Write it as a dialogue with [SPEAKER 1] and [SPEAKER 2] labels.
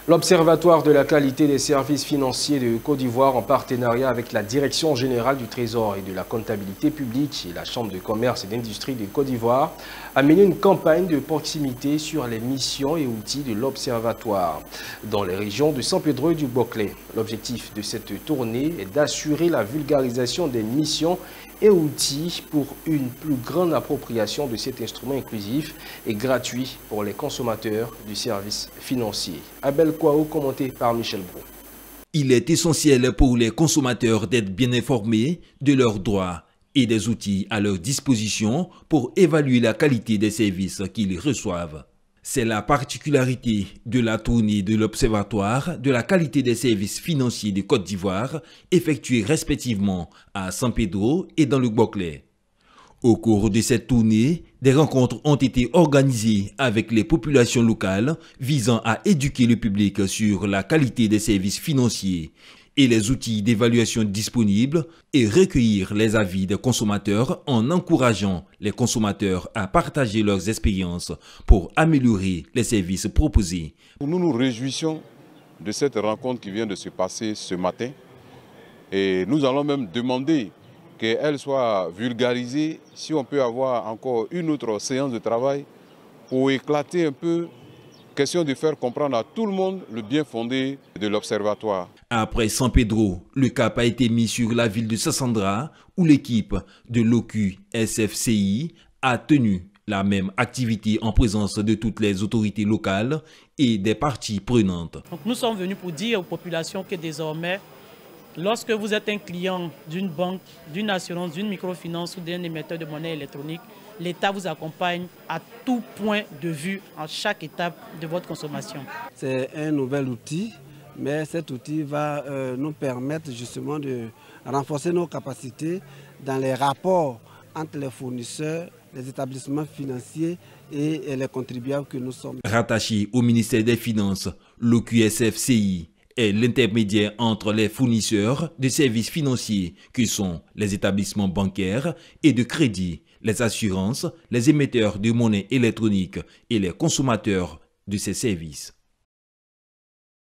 [SPEAKER 1] L'Observatoire de la qualité des services financiers de Côte d'Ivoire, en partenariat avec la Direction générale du Trésor et de la comptabilité publique et la Chambre de commerce et d'industrie de Côte d'Ivoire, a mené une campagne de proximité sur les missions et outils de l'Observatoire dans les régions de San Pedro et du Boclé. L'objectif de cette tournée est d'assurer la vulgarisation des missions et outils pour une plus grande appropriation de cet instrument inclusif et gratuit pour les consommateurs du service financier. Abel Kouao, commenté par Michel Brou.
[SPEAKER 2] Il est essentiel pour les consommateurs d'être bien informés de leurs droits et des outils à leur disposition pour évaluer la qualité des services qu'ils reçoivent. C'est la particularité de la tournée de l'Observatoire de la qualité des services financiers de Côte d'Ivoire, effectuée respectivement à San Pedro et dans le Boclé. Au cours de cette tournée, des rencontres ont été organisées avec les populations locales visant à éduquer le public sur la qualité des services financiers et les outils d'évaluation disponibles et recueillir les avis des consommateurs en encourageant les consommateurs à partager leurs expériences pour améliorer les services proposés.
[SPEAKER 3] Nous nous réjouissons de cette rencontre qui vient de se passer ce matin et nous allons même demander qu'elle soit vulgarisée, si on peut avoir encore une autre séance de travail pour éclater un peu, question de faire comprendre à tout le monde le bien fondé de l'Observatoire.
[SPEAKER 2] Après San Pedro, le cap a été mis sur la ville de Sassandra, où l'équipe de l'OQ-SFCI a tenu la même activité en présence de toutes les autorités locales et des parties prenantes.
[SPEAKER 4] Donc nous sommes venus pour dire aux populations que désormais, lorsque vous êtes un client d'une banque, d'une assurance, d'une microfinance ou d'un émetteur de monnaie électronique, l'État vous accompagne à tout point de vue, à chaque étape de votre consommation.
[SPEAKER 5] C'est un nouvel outil, mais cet outil va nous permettre justement de renforcer nos capacités dans les rapports entre les fournisseurs, les établissements financiers et les contribuables que nous sommes.
[SPEAKER 2] Rattaché au ministère des Finances, l'OQSFCI est l'intermédiaire entre les fournisseurs de services financiers que sont les établissements bancaires et de crédit, les assurances, les émetteurs de monnaie électronique et les consommateurs de ces services.